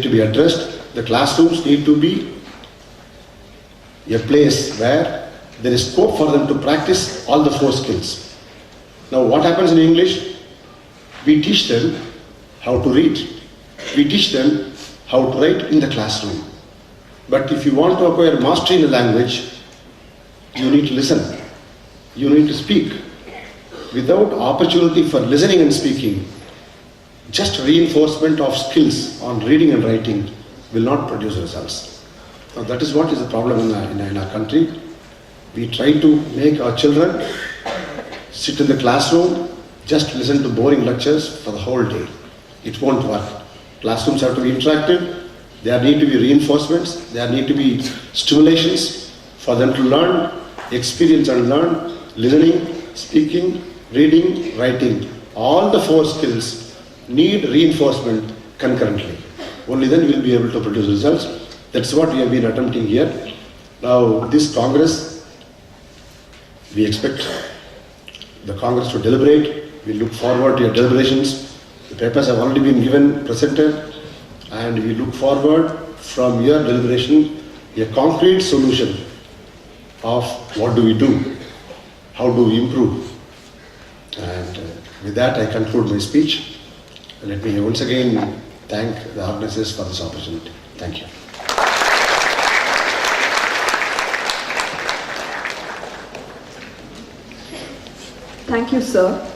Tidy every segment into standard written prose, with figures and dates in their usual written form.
to be addressed. The classrooms need to be a place where there is scope for them to practice all the 4 skills. Now what happens in English? We teach them how to read. We teach them how to write in the classroom. But if you want to acquire mastery in the language, you need to listen. You need to speak. Without opportunity for listening and speaking, just reinforcement of skills on reading and writing will not produce results. Now that is what is the problem in our country. We try to make our children sit in the classroom, just listen to boring lectures for the whole day. It won't work. Classrooms have to be interactive. There need to be reinforcements. There need to be stimulations for them to learn, experience and learn, listening, speaking, reading, writing. All the 4 skills need reinforcement concurrently. Only then we will be able to produce results. That's what we have been attempting here. Now this Congress, we expect the Congress to deliberate. We look forward to your deliberations. The papers have already been given, presented, and we look forward from your deliberation a concrete solution of what do we do, how do we improve. And with that I conclude my speech. Let me once again thank the organizers for this opportunity. Thank you. Thank you, sir.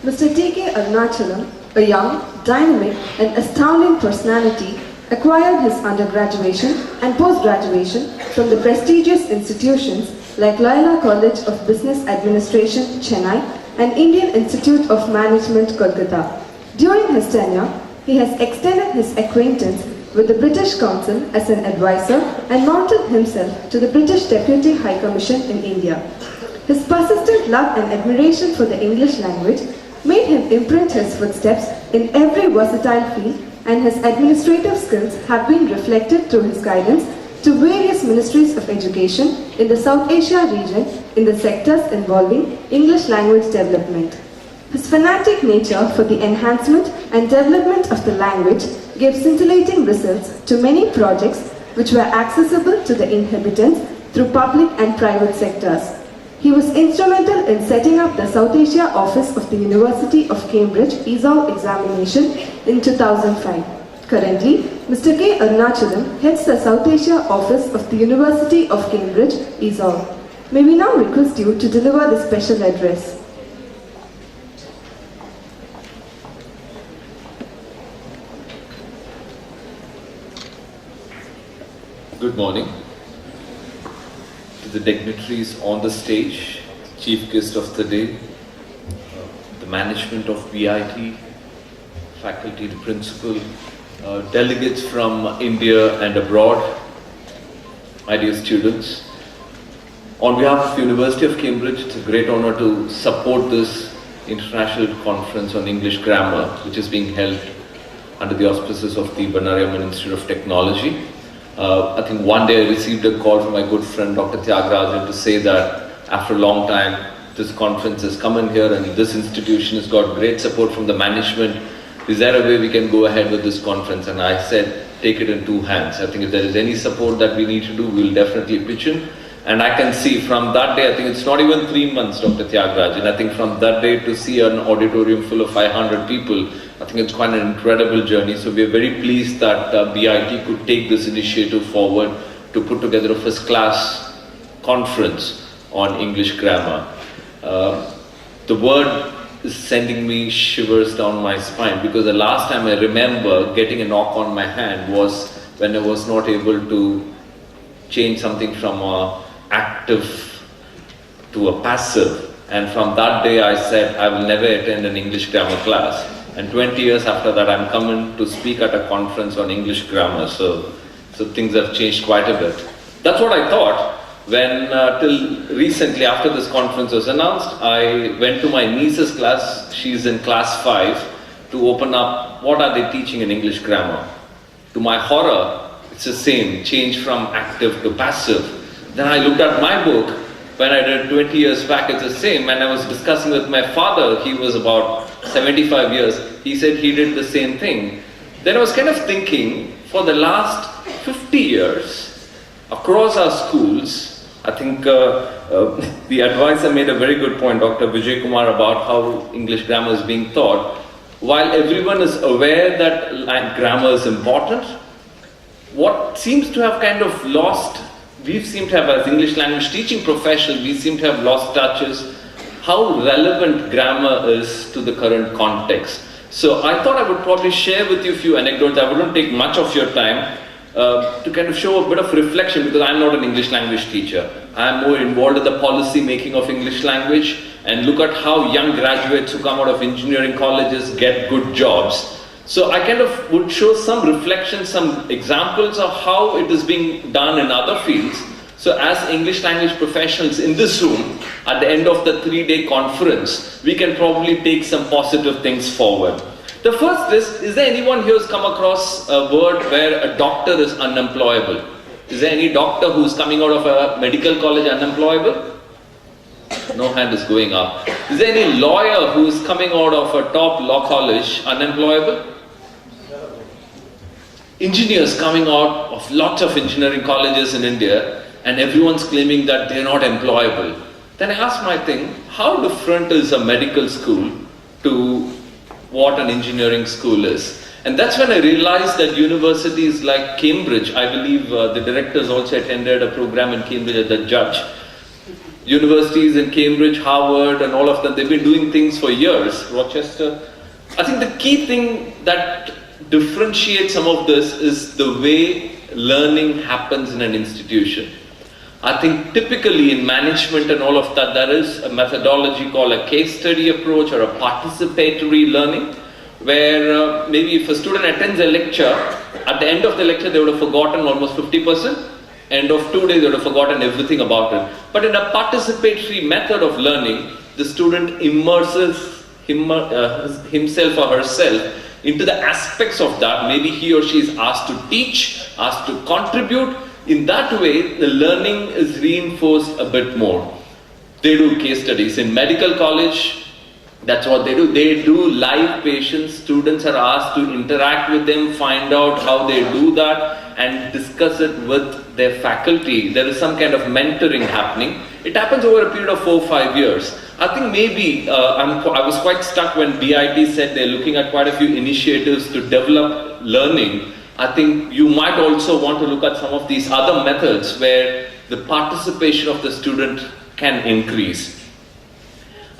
Mr. T.K. Arunachalam, a young, dynamic and astounding personality, acquired his undergraduation and post-graduation from the prestigious institutions like Loyola College of Business Administration, Chennai, and Indian Institute of Management, Kolkata. During his tenure, he has extended his acquaintance with the British Council as an advisor and mounted himself to the British Deputy High Commission in India. His persistent love and admiration for the English language made him imprint his footsteps in every versatile field, and his administrative skills have been reflected through his guidance to various ministries of education in the South Asia region in the sectors involving English language development. His fanatic nature for the enhancement and development of the language gave scintillating results to many projects which were accessible to the inhabitants through public and private sectors. He was instrumental in setting up the South Asia office of the University of Cambridge ESOL examination in 2005. Currently, Mr. K. Arunachalam heads the South Asia office of the University of Cambridge ESOL. May we now request you to deliver the special address. Good morning to the dignitaries on the stage, chief guest of the day, the management of BIT, faculty and principal, delegates from India and abroad, my dear students. On behalf of the University of Cambridge, it's a great honor to support this international conference on English grammar, which is being held under the auspices of the Banariaman Institute of Technology. I think one day I received a call from my good friend Dr. Tyagarajan to say that after a long time this conference has come in here and this institution has got great support from the management. Is there a way we can go ahead with this conference? And I said, take it in 2 hands. I think if there is any support that we need to do, we'll definitely pitch in. And I can see from that day, I think it's not even 3 months, Dr. Tyagarajan. I think from that day to see an auditorium full of 500 people, I think it's quite an incredible journey. So we are very pleased that BIT could take this initiative forward to put together a first-class conference on English grammar. The word is sending me shivers down my spine, because the last time I remember getting a knock on my hand was when I was not able to change something from a active to a passive. And from that day I said I will never attend an English grammar class. And 20 years after that I'm coming to speak at a conference on English grammar. So things have changed quite a bit. That's what I thought when till recently, after this conference was announced, I went to my niece's class. She's in class 5 to open up what are they teaching in English grammar. To my horror, it's the same, change from active to passive. Then I looked at my book, when I did 20 years back, it's the same. And I was discussing with my father, he was about 75 years, he said he did the same thing. Then I was kind of thinking, for the last 50 years, across our schools, I think the advisor made a very good point, Dr. Vijay Kumar, about how English grammar is being taught. While everyone is aware that grammar is important, what seems to have kind of lost, we seem to have, as English language teaching professionals, we seem to have lost touches how relevant grammar is to the current context. So I thought I would probably share with you a few anecdotes. I wouldn't take much of your time to kind of show a bit of reflection, because I'm not an English language teacher. I'm more involved in the policy making of English language, and look at how young graduates who come out of engineering colleges get good jobs. So I kind of would show some reflections, some examples of how it is being done in other fields. So as English language professionals in this room, at the end of the 3-day conference, we can probably take some positive things forward. The first is there anyone here who's come across a word where a doctor is unemployable? Is there any doctor who's coming out of a medical college unemployable? No hand is going up. Is there any lawyer who is coming out of a top law college unemployable? Engineers coming out of lots of engineering colleges in India, and everyone's claiming that they're not employable. Then I ask my thing, how different is a medical school to what an engineering school is? And that's when I realized that universities like Cambridge, I believe the directors also attended a program in Cambridge as a judge. Universities in Cambridge, Harvard, and all of them, they've been doing things for years. Rochester. I think the key thing that differentiates some of this is the way learning happens in an institution. I think typically in management and all of that, there is a methodology called a case study approach or a participatory learning, where maybe if a student attends a lecture, at the end of the lecture they would have forgotten almost 50%, end of 2 days they would have forgotten everything about it. But in a participatory method of learning, the student immerses himself or herself into the aspects of that. Maybe he or she is asked to teach, asked to contribute. In that way, the learning is reinforced a bit more. They do case studies. In medical college, that's what they do. They do live patients. Students are asked to interact with them, find out how they do that, and discuss it with their faculty. There is some kind of mentoring happening. It happens over a period of 4 or 5 years. I think maybe I was quite stuck when BIT said they're looking at quite a few initiatives to develop learning. I think you might also want to look at some of these other methods where the participation of the student can increase.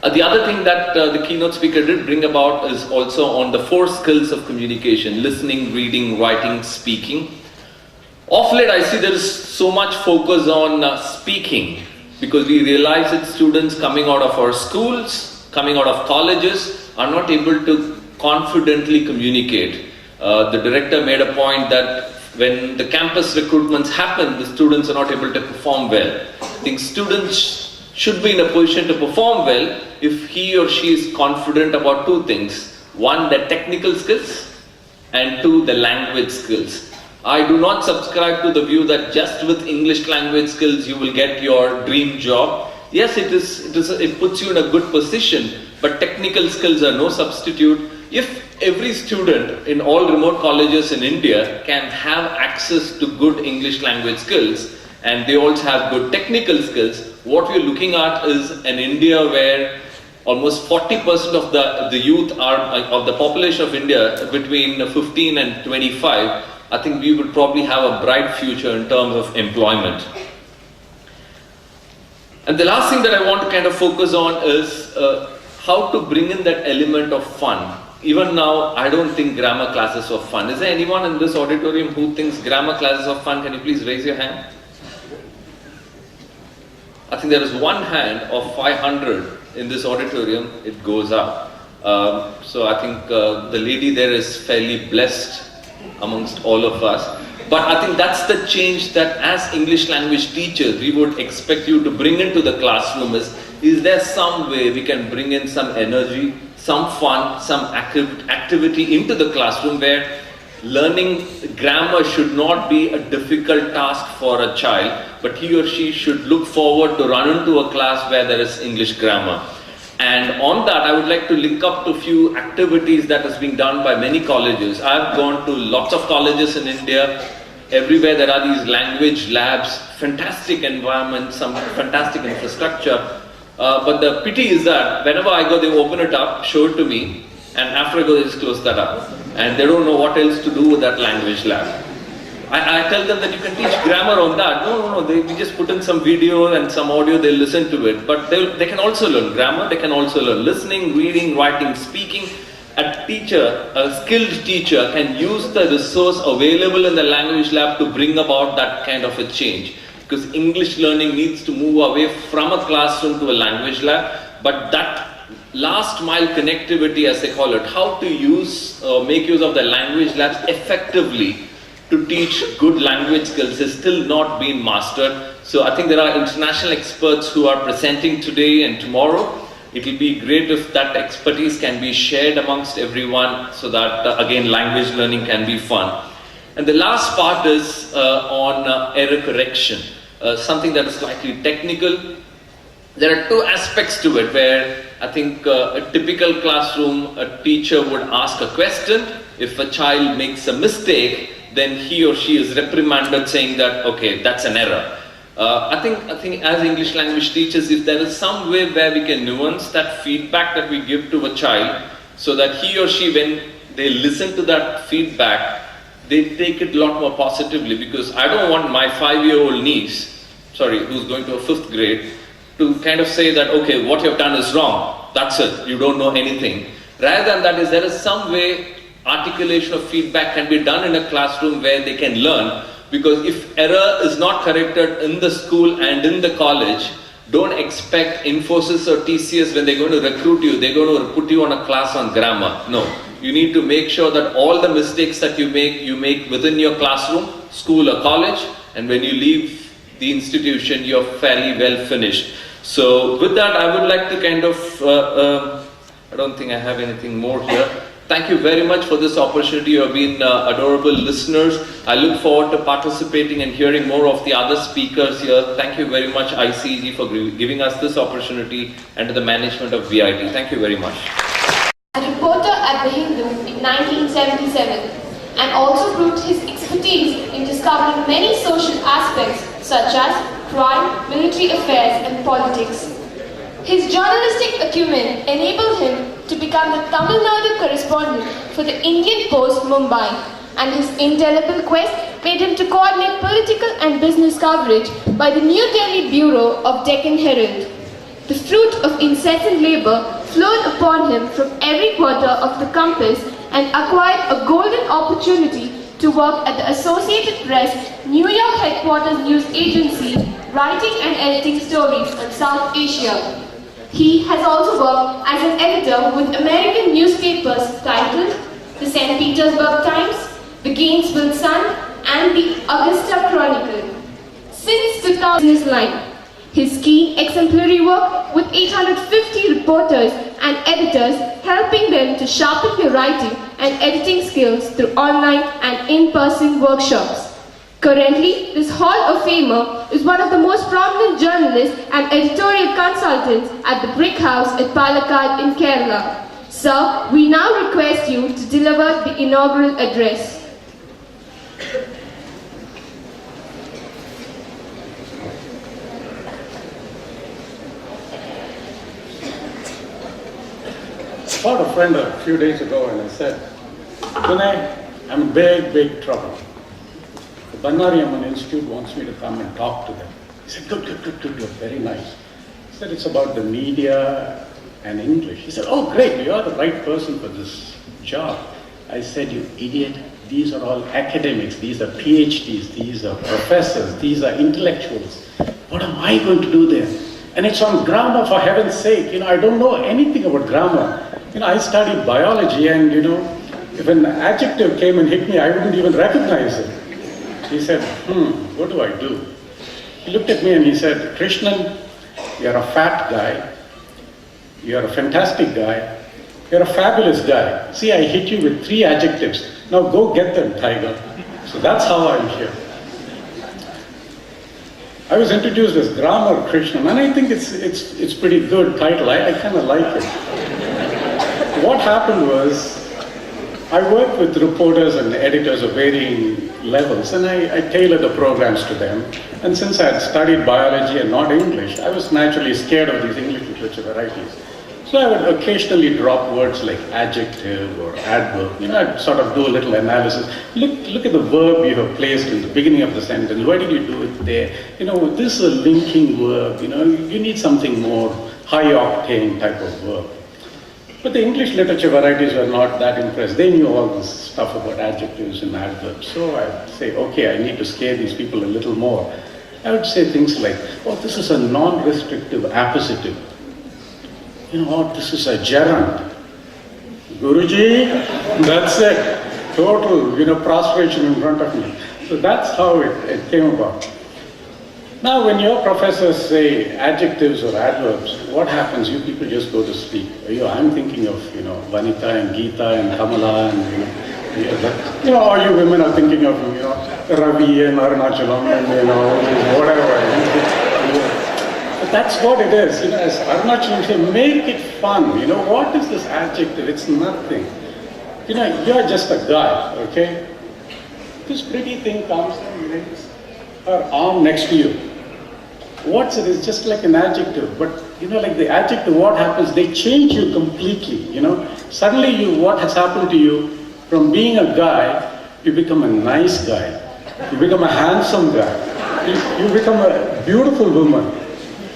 The other thing that the keynote speaker did bring about is also on the 4 skills of communication: listening, reading, writing, speaking. Of late, I see there is so much focus on speaking, because we realize that students coming out of our schools, coming out of colleges, are not able to confidently communicate. The director made a point that when the campus recruitments happen, the students are not able to perform well. I think students should be in a position to perform well if he or she is confident about 2 things. 1, the technical skills, and 2, the language skills. I do not subscribe to the view that just with English language skills you will get your dream job. Yes, it puts you in a good position, but technical skills are no substitute. If every student in all remote colleges in India can have access to good English language skills, and they also have good technical skills, what we're looking at is an India where almost 40% of the youth of the population of India between 15 and 25. I think we would probably have a bright future in terms of employment. And the last thing that I want to kind of focus on is how to bring in that element of fun. Even now, I don't think grammar classes are fun. Is there anyone in this auditorium who thinks grammar classes are fun? Can you please raise your hand? I think there is one hand of 500 in this auditorium. It goes up. So I think the lady there is fairly blessed amongst all of us. But I think that's the change that as English language teachers we would expect you to bring into the classroom. Is there some way we can bring in some energy, some fun, some activity into the classroom where learning grammar should not be a difficult task for a child, but he or she should look forward to run into a class where there is English grammar. And on that, I would like to link up to a few activities that is being done by many colleges. I've gone to lots of colleges in India. Everywhere there are these language labs, fantastic environment, some fantastic infrastructure. But the pity is that whenever I go, they open it up, show it to me, and after I go, they just close that up. And they don't know what else to do with that language lab. I tell them that you can teach grammar on that. No, we just put in some video and some audio, they'll listen to it. But they can also learn grammar, they can also learn listening, reading, writing, speaking. A teacher, a skilled teacher can use the resource available in the language lab to bring about that kind of a change. Because English learning needs to move away from a classroom to a language lab. But that last mile connectivity, as they call it, how to make use of the language labs effectively to teach good language skills has still not been mastered. So I think there are international experts who are presenting today and tomorrow. It will be great if that expertise can be shared amongst everyone so that again language learning can be fun. And the last part is on error correction, something that is slightly technical. There are two aspects to it where I think a typical classroom, a teacher would ask a question. If a child makes a mistake, then he or she is reprimanded saying that, okay, that's an error. I think as English language teachers, if there is some way where we can nuance that feedback that we give to a child so that he or she, when they listen to that feedback, they take it a lot more positively, because I don't want my 5-year-old niece, who's going to a 5th grade, to kind of say that, okay, what you've done is wrong, that's it, you don't know anything. Rather than that, there is some way articulation of feedback can be done in a classroom where they can learn. Because if error is not corrected in the school and in the college, don't expect Infosys or TCS, when they're going to recruit you, they're going to put you on a class on grammar. No, you need to make sure that all the mistakes that you make within your classroom, school or college, and when you leave the institution, you're fairly well finished. So with that, I would like to kind of, I don't think I have anything more here. Thank you very much for this opportunity. You have been adorable listeners. I look forward to participating and hearing more of the other speakers here. Thank you very much, ICG, for giving us this opportunity, and to the management of VIT. Thank you very much. A reporter at The Hindu in 1977, and also proved his expertise in discovering many social aspects such as crime, military affairs, and politics. His journalistic acumen enabled him to become the Tamil Nadu correspondent for the Indian Post Mumbai, and his indelible quest made him to coordinate political and business coverage by the New Delhi Bureau of Deccan Herald. The fruit of incessant labor flowed upon him from every quarter of the compass and acquired a golden opportunity to work at the Associated Press, New York headquarters news agency, writing and editing stories on South Asia. He has also worked as an editor with American newspapers titled the St. Petersburg Times, the Gainesville Sun, and the Augusta Chronicle. Since 2009, his keen exemplary work with 850 reporters and editors, helping them to sharpen their writing and editing skills through online and in-person workshops. Currently, this Hall of Famer is one of the most prominent journalists and editorial consultants at the Brick House at Palakkad in Kerala. Sir, we now request you to deliver the inaugural address. I called a friend a few days ago and I said, Vinay, I'm in big trouble. The Bannari Amman Institute wants me to come and talk to them. He said, good, very nice. He said, it's about the media and English. He said, oh great, you're the right person for this job. I said, you idiot, these are all academics, these are PhDs, these are professors, these are intellectuals. What am I going to do there? And it's on grammar, for heaven's sake. I don't know anything about grammar. I studied biology, and if an adjective came and hit me, I wouldn't even recognize it. He said, what do I do? He looked at me and he said, Krishnan, you're a fat guy, you're a fantastic guy, you're a fabulous guy. See, I hit you with 3 adjectives. Now go get them, Tiger. So that's how I'm here. I was introduced as Grammar Krishnan, and I think it's pretty good title. I kind of like it. What happened was, I worked with reporters and editors of varying levels, and I tailored the programs to them. And since I had studied biology and not English, I was naturally scared of these English literature varieties. So I would occasionally drop words like adjective or adverb. I'd sort of do a little analysis. Look at the verb you have placed in the beginning of the sentence. Why did you do it there? This is a linking verb. You need something more high octane type of verb. But the English literature varieties were not that impressed. They knew all this stuff about adjectives and adverbs. So I'd say, okay, I need to scare these people a little more. I would say things like, oh, this is a non-restrictive appositive. Oh, this is a gerund. Guruji, that's it. Total, prostration in front of me. So that's how it came about. Now, when your professors say adjectives or adverbs, what happens? You people just go to sleep. I'm thinking of, Vanita and Geeta and Kamala and, all you women are thinking of, Ravi and Arunachalam and, whatever. But that's what it is. As Arunachalam said, make it fun. What is this adjective? It's nothing. You're just a guy, okay? This pretty thing comes and lays her arm next to you. What's it? It's just like an adjective. But, like the adjective, what happens? They change you completely, Suddenly what has happened to you, from being a guy, you become a nice guy. You become a handsome guy. You become a beautiful woman.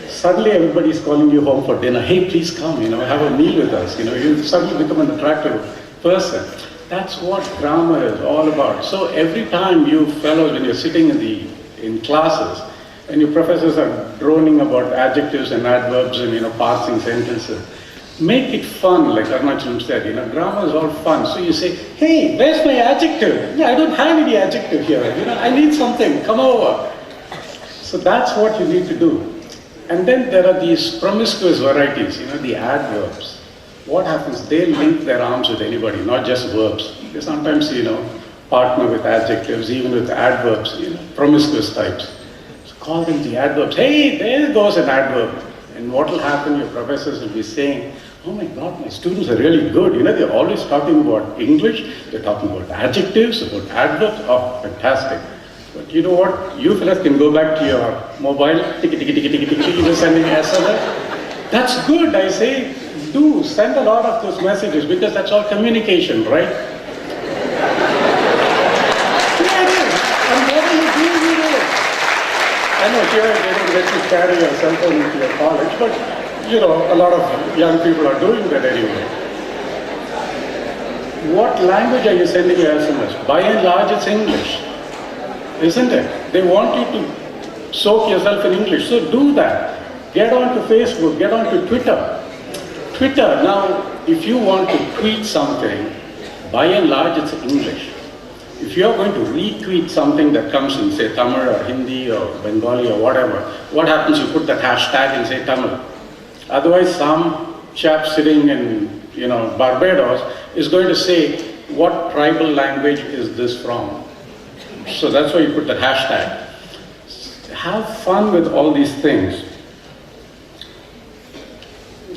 Suddenly everybody's calling you home for dinner. Hey, please come, have a meal with us. You suddenly become an attractive person. That's what grammar is all about. So every time you fellows, when you're sitting in classes, and your professors are droning about adjectives and adverbs and parsing sentences, make it fun, like Arunachalam said. Grammar is all fun. So you say, hey, where's my adjective? Yeah, I don't have any adjective here. I need something. Come over. So that's what you need to do. And then there are these promiscuous varieties, the adverbs. What happens? They link their arms with anybody, not just verbs. They sometimes, partner with adjectives, even with adverbs, promiscuous types. So call them the adverbs. Hey, there goes an adverb. And what will happen? Your professors will be saying, oh my God, my students are really good. They're always talking about English. They're talking about adjectives, about adverbs. Oh, fantastic. But you know what? You fellas can go back to your mobile, you're sending SMS. That's good, I say. Do send a lot of those messages because that's all communication, right? Yeah, it is. And what are you doing with it? I know here they don't let you carry your cell phone into your college, but a lot of young people are doing that anyway. What language are you sending your SMS? By and large, it's English. Isn't it? They want you to soak yourself in English, so do that. Get onto Facebook, get onto Twitter. Now, if you want to tweet something, by and large it's English. If you're going to retweet something that comes in, say, Tamil or Hindi or Bengali or whatever, what happens? You put that hashtag and say Tamil. Otherwise, some chap sitting in, Barbados is going to say, what tribal language is this from? So that's why you put the hashtag. Have fun with all these things.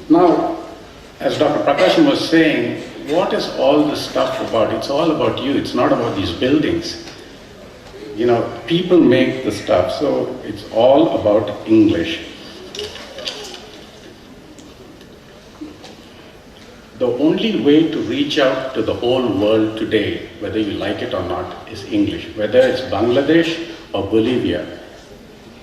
Now, as Dr. Prakashan was saying, what is all this stuff about? It's all about you. It's not about these buildings. People make the stuff, so it's all about English. The only way to reach out to the whole world today, whether you like it or not, is English. Whether it's Bangladesh or Bolivia,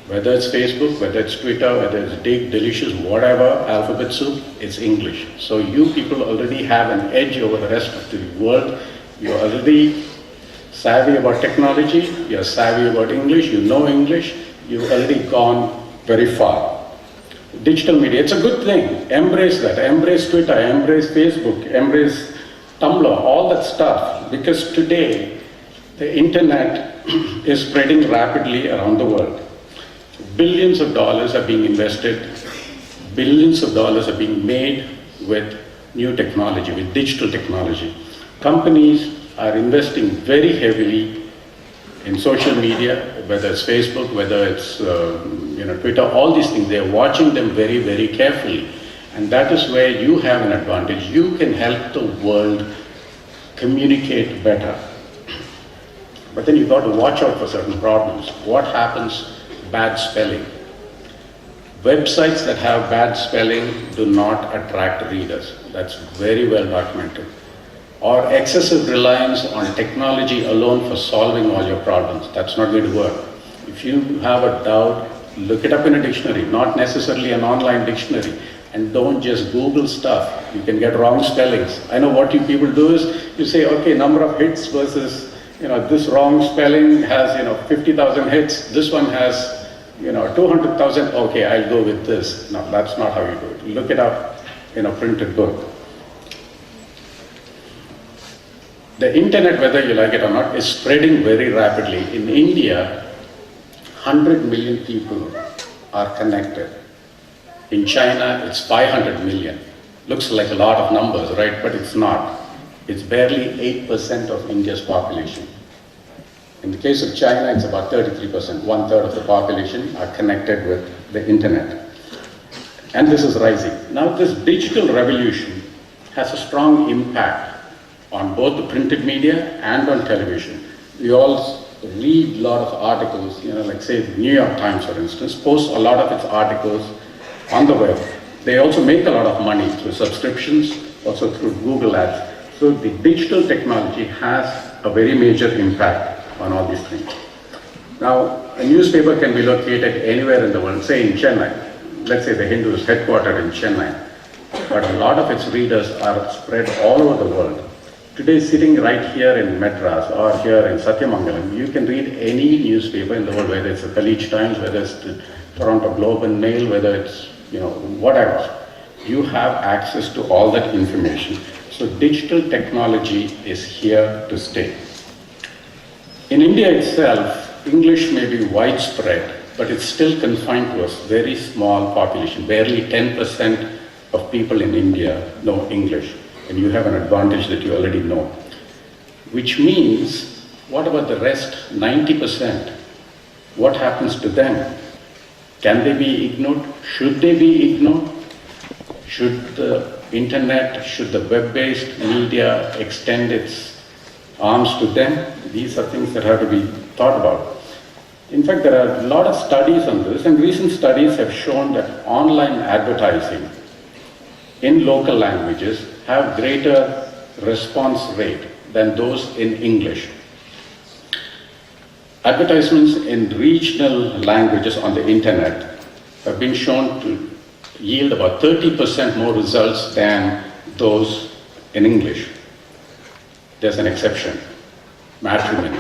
whether it's Facebook, whether it's Twitter, whether it's Dig, Delicious, whatever, alphabet soup, it's English. So you people already have an edge over the rest of the world. You're already savvy about technology, you're savvy about English, you know English, you've already gone very far. Digital media, it's a good thing. Embrace that. Embrace Twitter, embrace Facebook, embrace Tumblr, all that stuff. Because today, the internet is spreading rapidly around the world. Billions of dollars are being invested. Billions of dollars are being made with new technology, with digital technology. Companies are investing very heavily in social media, whether it's Facebook, whether it's Twitter, all these things, they're watching them very, very carefully. And that is where you have an advantage. You can help the world communicate better. But then you've got to watch out for certain problems. What happens? Bad spelling. Websites that have bad spelling do not attract readers. That's very well documented. Or excessive reliance on technology alone for solving all your problems. That's not going to work. If you have a doubt, look it up in a dictionary, not necessarily an online dictionary. And don't just Google stuff. You can get wrong spellings. I know what you people do is, you say, okay, number of hits versus, this wrong spelling has, 50,000 hits. This one has, 200,000. Okay, I'll go with this. No, that's not how you do it. Look it up in a printed book. The internet, whether you like it or not, is spreading very rapidly. In India, 100 million people are connected. In China, it's 500 million. Looks like a lot of numbers, right? But it's not. It's barely 8% of India's population. In the case of China, it's about 33%. 1/3 of the population are connected with the internet. And this is rising. Now, this digital revolution has a strong impact on both the printed media and on television. We all read a lot of articles, like say the New York Times, for instance, posts a lot of its articles on the web. They also make a lot of money through subscriptions, also through Google Ads. So the digital technology has a very major impact on all these things. Now, a newspaper can be located anywhere in the world, say in Chennai. Let's say the Hindu is headquartered in Chennai, but a lot of its readers are spread all over the world. Today, sitting right here in Madras or here in Satyamangalam, you can read any newspaper in the world, whether it's the Khaleej Times, whether it's the Toronto Globe and Mail, whether it's, whatever. You have access to all that information. So digital technology is here to stay. In India itself, English may be widespread, but it's still confined to a very small population. Barely 10% of people in India know English. And you have an advantage that you already know. Which means, what about the rest, 90%? What happens to them? Can they be ignored? Should they be ignored? Should the internet, should the web-based media extend its arms to them? These are things that have to be thought about. In fact, there are a lot of studies on this, and recent studies have shown that online advertising in local languages have greater response rate than those in English. Advertisements in regional languages on the internet have been shown to yield about 30% more results than those in English. There's an exception, matrimony.